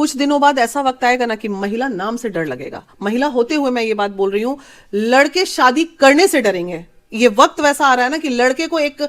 कुछ दिनों बाद ऐसा वक्त आएगा ना कि महिला नाम से डर लगेगा। महिला होते हुए मैं ये बात बोल रही हूं, लड़के शादी करने से डरेंगे। ये वक्त वैसा आ रहा है ना कि लड़के को एक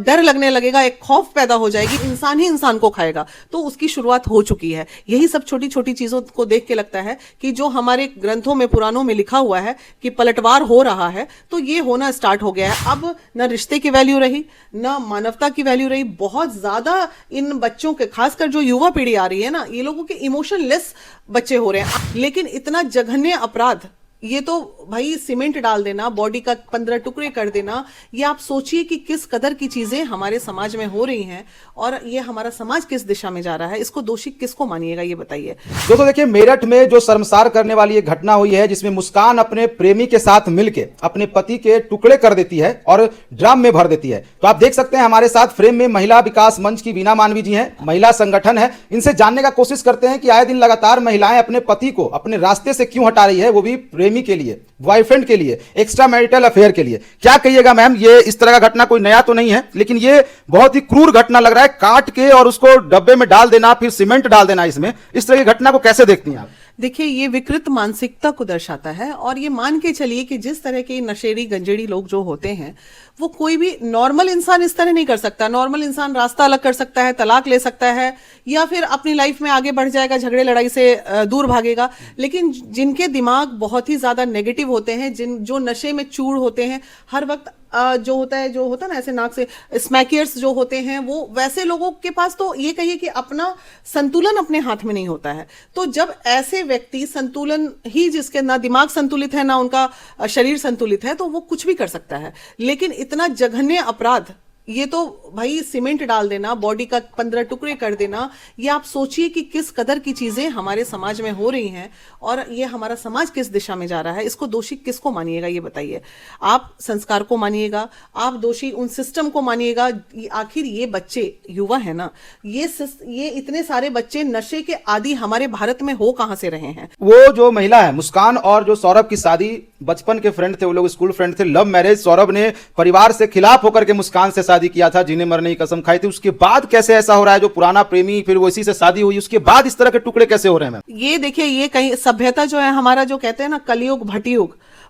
डर लगने लगेगा, एक खौफ पैदा हो जाएगी, इंसान ही इंसान को खाएगा। तो उसकी शुरुआत हो चुकी है। यही सब छोटी छोटी चीजों को देख के लगता है कि जो हमारे ग्रंथों में, पुराणों में लिखा हुआ है कि पलटवार हो रहा है, तो ये होना स्टार्ट हो गया है। अब न रिश्ते की वैल्यू रही, न मानवता की वैल्यू रही। बहुत ज्यादा इन बच्चों के, खासकर जो युवा पीढ़ी आ रही है ना, ये लोगों के इमोशनलेस बच्चे हो रहे हैं। लेकिन इतना जघन्य अपराध, ये तो भाई सीमेंट डाल देना, बॉडी का 15 टुकड़े कर देना, ये आप सोचिए कि किस कदर की चीजें हमारे समाज में हो रही हैं और ये हमारा समाज किस दिशा में जा रहा है। इसको दोषी किसको मानिएगा, ये बताइए। दोस्तों देखिए, मेरठ में जो शर्मसार करने वाली एक घटना हुई है, जिसमें मुस्कान अपने प्रेमी के साथ मिलकर अपने पति के टुकड़े कर देती है और ड्रम में भर देती है। तो आप देख सकते हैं हमारे साथ फ्रेम में महिला विकास मंच की वीना मानवी जी हैं, महिला संगठन है। इनसे जानने का कोशिश करते हैं कि आए दिन लगातार महिलाएं अपने पति को अपने रास्ते से क्यों हटा रही है, वो भी प्रेमी के लिए, बॉयफ्रेंड के लिए, एक्स्ट्रा मैरिटल अफेयर के लिए। क्या कहिएगा मैम, ये इस तरह का घटना कोई नया तो नहीं है, लेकिन ये बहुत ही क्रूर घटना लग रहा है। काट के और उसको डब्बे में डाल देना, फिर सीमेंट डाल देना इसमें, इस तरह की घटना को कैसे देखती हैं आप? देखिए, ये विकृत मानसिकता को दर्शाता है। और ये मान के चलिए कि जिस तरह के नशेड़ी गंजेड़ी लोग जो होते हैं, वो कोई भी नॉर्मल इंसान इस तरह नहीं कर सकता। नॉर्मल इंसान रास्ता अलग कर सकता है, तलाक ले सकता है, या फिर अपनी लाइफ में आगे बढ़ जाएगा, झगड़े लड़ाई से दूर भागेगा। लेकिन जिनके दिमाग बहुत ही ज्यादा नेगेटिव होते हैं, जो नशे में चूर होते हैं, हर वक्त जो होता है ना, ऐसे नाक से स्मैकियर्स जो होते हैं, वो वैसे लोगों के पास तो ये कहिए कि अपना संतुलन अपने हाथ में नहीं होता है। तो जब ऐसे व्यक्ति, संतुलन ही जिसके, ना दिमाग संतुलित है ना उनका शरीर संतुलित है, तो वो कुछ भी कर सकता है। लेकिन इतना जघन्य अपराध, ये तो भाई सीमेंट डाल देना, बॉडी का 15 टुकड़े कर देना, ये आप सोचिए कि किस कदर की चीजें हमारे समाज में हो रही हैं और ये हमारा समाज किस दिशा में जा रहा है। इसको दोषी किसको मानिएगा, ये बताइए। आप संस्कार को मानिएगा, आप दोषी उन सिस्टम को मानिएगा। आखिर ये बच्चे, युवा है ना, ये इतने सारे बच्चे नशे के आदि हमारे भारत में हो कहां से रहे हैं? वो जो महिला है मुस्कान और जो सौरभ की शादी, बचपन के फ्रेंड थे, वो लोग स्कूल फ्रेंड थे, लव मैरिज। सौरभ ने परिवार से खिलाफ होकर के मुस्कान से शादी किया था, जीने मरने की कसम खाई थी। उसके बाद कैसे ऐसा हो रहा है, जो पुराना प्रेमी, फिर वो इसी से शादी हुई, उसके बाद इस तरह के टुकड़े कैसे हो रहे हैं मैम? ये देखिए, ये कहीं सभ्यता जो है हमारा, जो कहते हैं ना कलयुग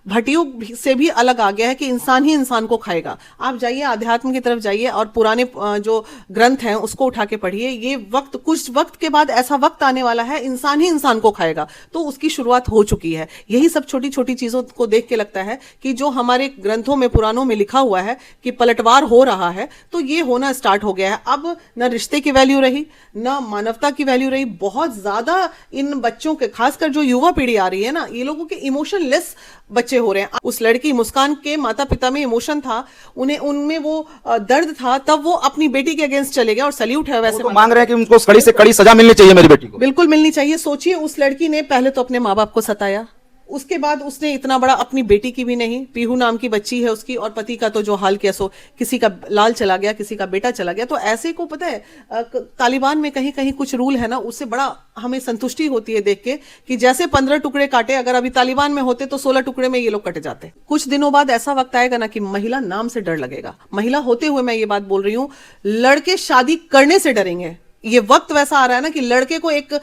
भटयुग से भी अलग आ गया है कि इंसान ही इंसान को खाएगा। आप जाइए आध्यात्म की तरफ जाइए और पुराने जो ग्रंथ हैं उसको उठा के पढ़िए। ये वक्त, कुछ वक्त के बाद ऐसा वक्त आने वाला है, इंसान ही इंसान को खाएगा। तो उसकी शुरुआत हो चुकी है। यही सब छोटी छोटी चीजों को देख के लगता है कि जो हमारे ग्रंथों में, पुराणों में लिखा हुआ है कि पलटवार हो रहा है, तो ये होना स्टार्ट हो गया है। अब न रिश्ते की वैल्यू रही, न मानवता की वैल्यू रही। बहुत ज्यादा इन बच्चों के, खासकर जो युवा पीढ़ी आ रही है ना, ये लोगों के इमोशनलेस बच्चे हो रहे हैं। उस लड़की मुस्कान के माता पिता में इमोशन था, उनमें वो दर्द था, तब वो अपनी बेटी के अगेंस्ट चले गए। और सैल्यूट है वैसे, तो मांग रहे हैं कि उनको कड़ी से कड़ी सजा मिलनी चाहिए मेरी बेटी को। बिल्कुल मिलनी चाहिए। सोचिए, उस लड़की ने पहले तो अपने माँ बाप को सताया, उसके बाद उसने इतना बड़ा, अपनी बेटी की भी नहीं, पीहू नाम की बच्ची है उसकी, और पति का तो जो हाल किया, सो किसी का लाल चला गया, किसी का बेटा चला गया। तो ऐसे को पता है, तालिबान में कहीं कहीं कुछ रूल है ना, उससे बड़ा हमें संतुष्टि होती है देख के कि जैसे 15 टुकड़े काटे, अगर अभी तालिबान में होते तो 16 टुकड़े में ये लोग कटे जाते। कुछ दिनों बाद ऐसा वक्त आएगा ना कि महिला नाम से डर लगेगा। महिला होते हुए मैं ये बात बोल रही हूँ, लड़के शादी करने से डरेंगे। ये वक्त वैसा आ रहा है ना कि लड़के को एक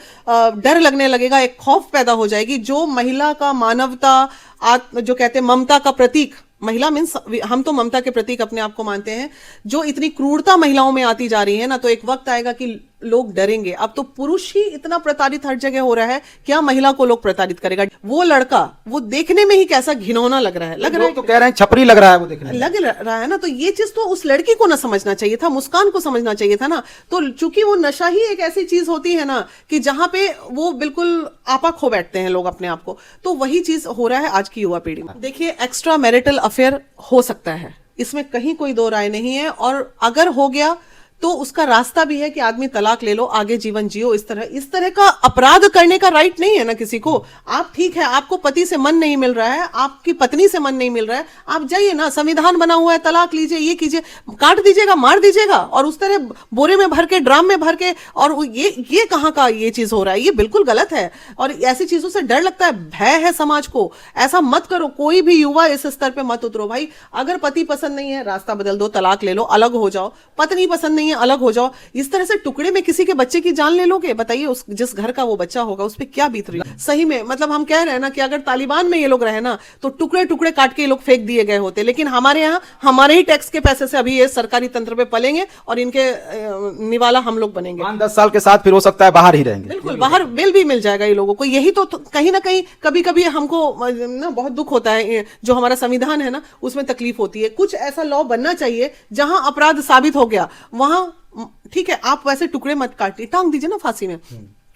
डर लगने लगेगा, एक खौफ पैदा हो जाएगी। जो महिला का, मानवता, जो कहते हैं ममता का प्रतीक, महिला मीन्स हम तो ममता के प्रतीक अपने आप को मानते हैं, जो इतनी क्रूरता महिलाओं में आती जा रही है ना, तो एक वक्त आएगा कि लोग डरेंगे। अब तो पुरुष ही इतना प्रताड़ित हर जगह हो रहा है, क्या महिला को लोग प्रताड़ित करेगा? वो लड़का, वो देखने में ही कैसा घिनौना लग रहा है, तो कह रहे हैं छपरी लग रहा है, वो देखने लग रहा है ना। तो ये चीज तो उस लड़की को ना समझना चाहिए था, मुस्कान को समझना चाहिए था ना। तो चूंकि वो नशा ही एक ऐसी चीज होती है ना कि जहां पे वो बिल्कुल आपा खो बैठते हैं लोग अपने आप को, तो वही चीज हो रहा है आज की युवा पीढ़ी में। देखिए, एक्स्ट्रा मैरिटल अफेयर हो सकता है, इसमें कहीं कोई दो राय नहीं है। और अगर हो गया तो उसका रास्ता भी है कि आदमी तलाक ले लो, आगे जीवन जियो। इस तरह का अपराध करने का राइट नहीं है ना किसी को। आप ठीक है, आपको पति से मन नहीं मिल रहा है, आपकी पत्नी से मन नहीं मिल रहा है, आप जाइए ना, संविधान बना हुआ है, तलाक लीजिए, ये कीजिए, काट दीजिएगा, मार दीजिएगा, और उस तरह बोरे में भर के, ड्राम में भर के। और ये कहाँ का ये चीज हो रहा है? ये बिल्कुल गलत है। और ऐसी चीजों से डर लगता है, भय है समाज को। ऐसा मत करो, कोई भी युवा इस स्तर पे मत उतरो भाई। अगर पति पसंद नहीं है, रास्ता बदल दो, तलाक ले लो, अलग हो जाओ। पत्नी पसंद नहीं है, है अलग हो जाओ, इस तरह से टुकड़े में किसी के बच्चे की जान ले लोगे? बताइए, उस जिस घर का वो बच्चा होगा उस पर क्या बीत रही है। सही में मतलब हम कह रहे हैं ना कि अगर तालिबान में ये लोग रहे ना तो टुकड़े टुकड़े काट के ये लोग फेंक दिए गए होते, लेकिन हमारे यहाँ हमारे ही टैक्स के पैसे से अभी ये सरकारी तंत्र पे पलेंगे और इनके निवाला हम लोग बनेंगे। 5-10 साल के साथ फिर हो सकता है बाहर ही रहेंगे। बिल्कुल, बाहर बेल भी मिल जाएगा ये लोगों को। यही तो कहीं ना कहीं कभी कभी हमको ना बहुत दुख होता है, जो हमारा संविधान है ना उसमें तकलीफ होती है। कुछ ऐसा लॉ बनना चाहिए जहां अपराध साबित हो गया वहां ठीक है, आप वैसे टुकड़े मत काटिए, टांग दीजिए ना फांसी में।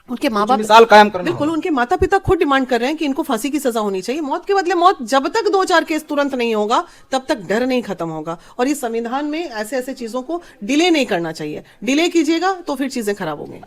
उनके माँ बाप मिसाल कायम करना बिल्कुल, उनके माता पिता खुद डिमांड कर रहे हैं कि इनको फांसी की सजा होनी चाहिए। मौत के बदले मौत, जब तक 2-4 केस तुरंत नहीं होगा तब तक डर नहीं खत्म होगा। और इस संविधान में ऐसे ऐसे चीजों को डिले नहीं करना चाहिए। डिले कीजिएगा तो फिर चीजें खराब होंगी।